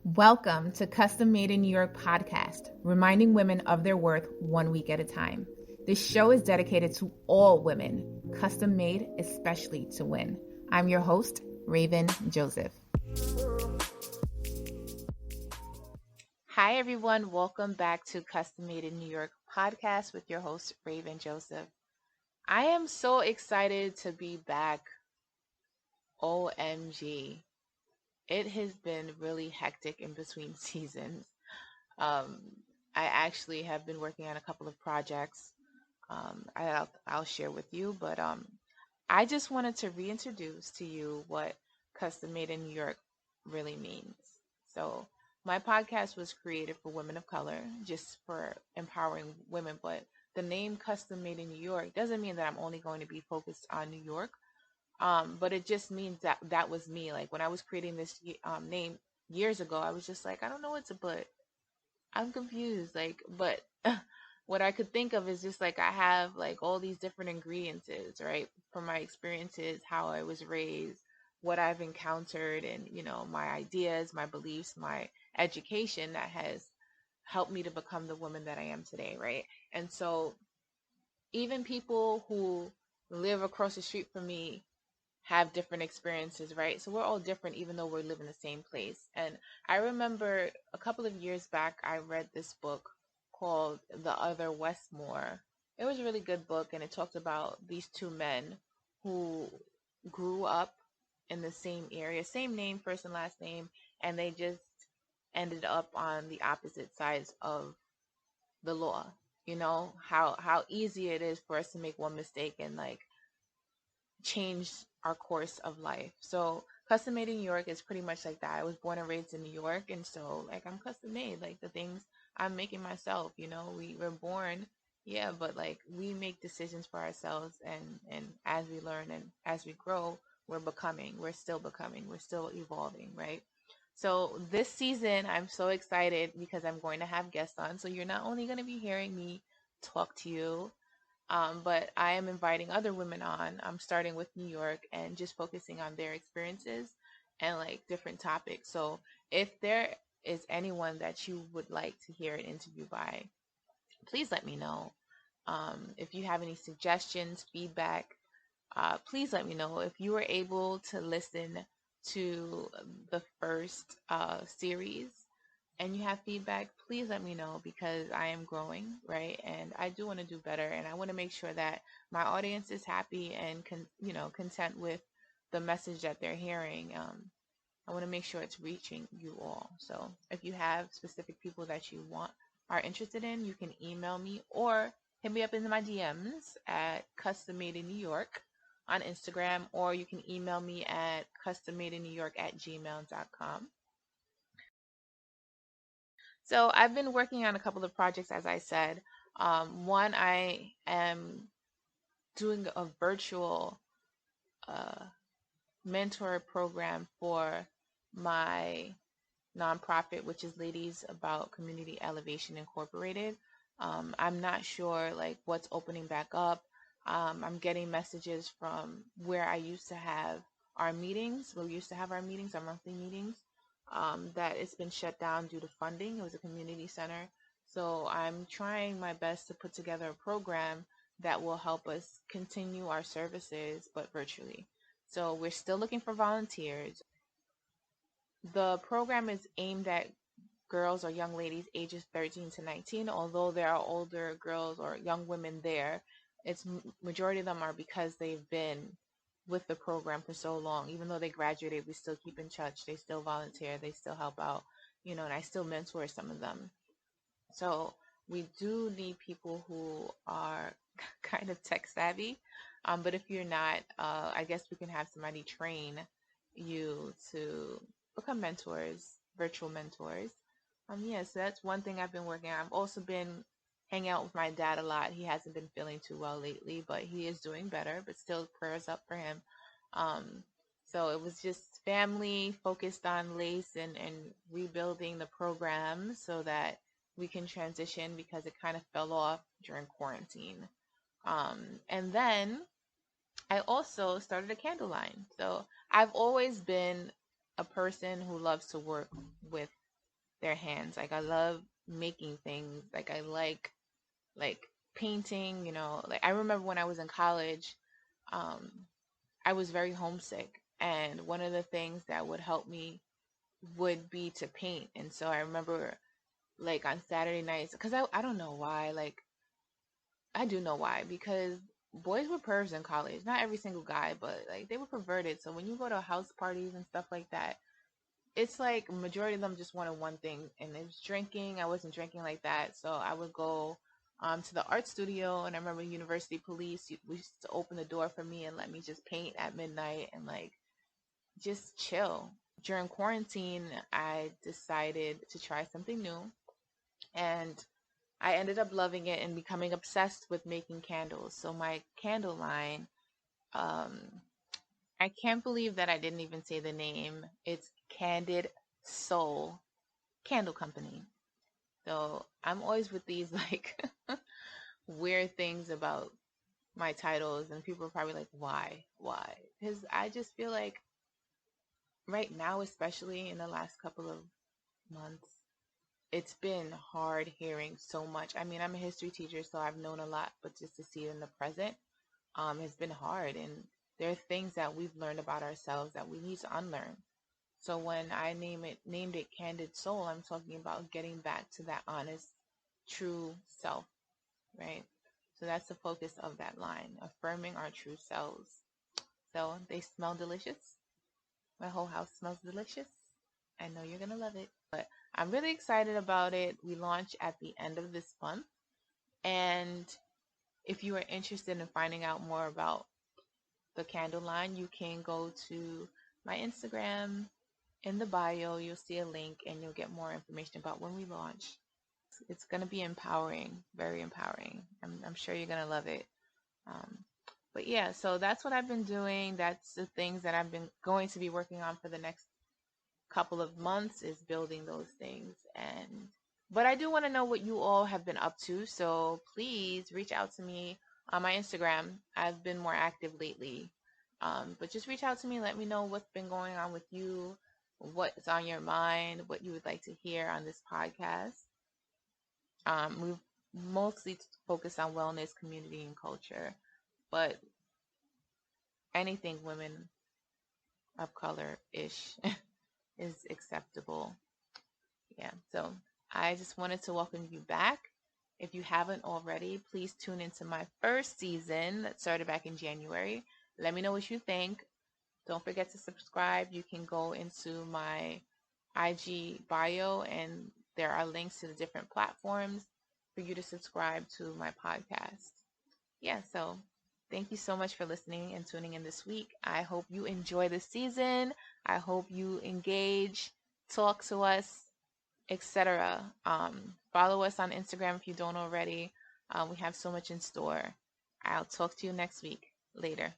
Welcome to Custom Made in New York podcast, reminding women of their worth 1 week at a time. This show is dedicated to all women, custom made especially to win. I'm your host, Raven Joseph. Hi, everyone. Welcome back to Custom Made in New York podcast with your host, Raven Joseph. I am so excited to be back. OMG. It has been really hectic in between seasons. Um, I actually have been working on a couple of projects I'll share with you, but I just wanted to reintroduce to you what Custom Made in New York really means. So, my podcast was created for women of color, just for empowering women, but the name Custom Made in New York doesn't mean that I'm only going to be focused on New York. But it just means that that was me. Like when I was creating this name years ago, I was just like, I don't know what to put. I'm confused. Like, but what I could think of is just like I have like all these different ingredients, right? From my experiences, how I was raised, what I've encountered, and my ideas, my beliefs, my education that has helped me to become the woman that I am today, right? And so even people who live across the street from me have different experiences, right? So we're all different, even though we live in the same place. And I remember a couple of years back, I read this book called The Other Westmore. It was a really good book, and it talked about these two men who grew up in the same area, same name, first and last name, and they just ended up on the opposite sides of the law. You know how easy it is for us to make one mistake and like change our course of life. So custom made in New York is pretty much like that. I was born and raised in New York, and so like I'm custom made. Like the things I'm making myself, we were born, yeah, but like we make decisions for ourselves, and as we learn and as we grow, we're still becoming, we're still evolving, right? So this season, I'm so excited because I'm going to have guests on. So you're not only going to be hearing me talk to you, but I am inviting other women on. I'm starting with New York and just focusing on their experiences and like different topics. So if there is anyone that you would like to hear an interview by, please let me know. If you have any suggestions, feedback, please let me know. If you were able to listen to the first series and you have feedback, please let me know because I am growing, right? And I do want to do better, and I want to make sure that my audience is happy and content with the message that they're hearing. I want to make sure it's reaching you all. So if you have specific people that you are interested in, you can email me or hit me up in my DMs at Custom Made in New York on Instagram, or you can email me at custommadeinnewyork@gmail.com. So I've been working on a couple of projects, as I said. One, I am doing a virtual mentor program for my nonprofit, which is Ladies About Community Elevation Incorporated. I'm not sure like what's opening back up. I'm getting messages from where I used to have our meetings, our monthly meetings, that it's been shut down due to funding. It was a community center. So I'm trying my best to put together a program that will help us continue our services, but virtually. So we're still looking for volunteers. The program is aimed at girls or young ladies ages 13 to 19, although there are older girls or young women there. It's majority of them are because they've been with the program for so long. Even though they graduated, we still keep in touch. They still volunteer. They still help out, and I still mentor some of them. So we do need people who are kind of tech savvy. But if you're not, I guess we can have somebody train you to become mentors, virtual mentors. Yeah, so that's one thing I've been working on. I've also been hanging out with my dad a lot. He hasn't been feeling too well lately, but he is doing better, but still prayers up for him. Um, so it was just family focused on LACE and rebuilding the program so that we can transition because it kind of fell off during quarantine. And then I also started a candle line. So I've always been a person who loves to work with their hands. Like I love making things. Like I like painting, like I remember when I was in college, um I was very homesick, and one of the things that would help me would be to paint. And so I remember like on Saturday nights, because I don't know why, like I do know why, because boys were pervs in college. Not every single guy, but like they were perverted. So when you go to house parties and stuff like that, it's like majority of them just wanted one thing, and it was drinking. I wasn't drinking like that, so I would go to the art studio. And I remember University Police we used to open the door for me and let me just paint at midnight and like just chill. During quarantine, I decided to try something new, and I ended up loving it and becoming obsessed with making candles. So my candle line, um, I can't believe that I didn't even say the name. It's Candid Soul Candle Company. So I'm always with these like weird things about my titles, and people are probably like, why? Why? Because I just feel like right now, especially in the last couple of months, it's been hard hearing so much. I mean, I'm a history teacher, so I've known a lot, but just to see it in the present, has been hard. And there are things that we've learned about ourselves that we need to unlearn. So when I named it Candid Soul, I'm talking about getting back to that honest, true self, right? So that's the focus of that line, affirming our true selves. So they smell delicious. My whole house smells delicious. I know you're gonna love it. But I'm really excited about it. We launch at the end of this month. And if you are interested in finding out more about the candle line, you can go to my Instagram. In the bio, you'll see a link and you'll get more information about when we launch. It's going to be empowering, very empowering. I'm sure you're going to love it. Um, but yeah, so that's what I've been doing. That's the things that I've been going to be working on for the next couple of months, is building those things. But I do want to know what you all have been up to. So please reach out to me on my Instagram. I've been more active lately. But just reach out to me. Let me know what's been going on with you, what's on your mind, what you would like to hear on this podcast. We've mostly focused on wellness, community, and culture, but anything women of color ish is acceptable. Yeah, so I just wanted to welcome you back. If you haven't already, please tune into my first season that started back in January. Let me know what you think. Don't forget to subscribe. You can go into my IG bio, and there are links to the different platforms for you to subscribe to my podcast. Yeah, so thank you so much for listening and tuning in this week. I hope you enjoy the season. I hope you engage, talk to us, etc. Follow us on Instagram if you don't already. We have so much in store. I'll talk to you next week. Later.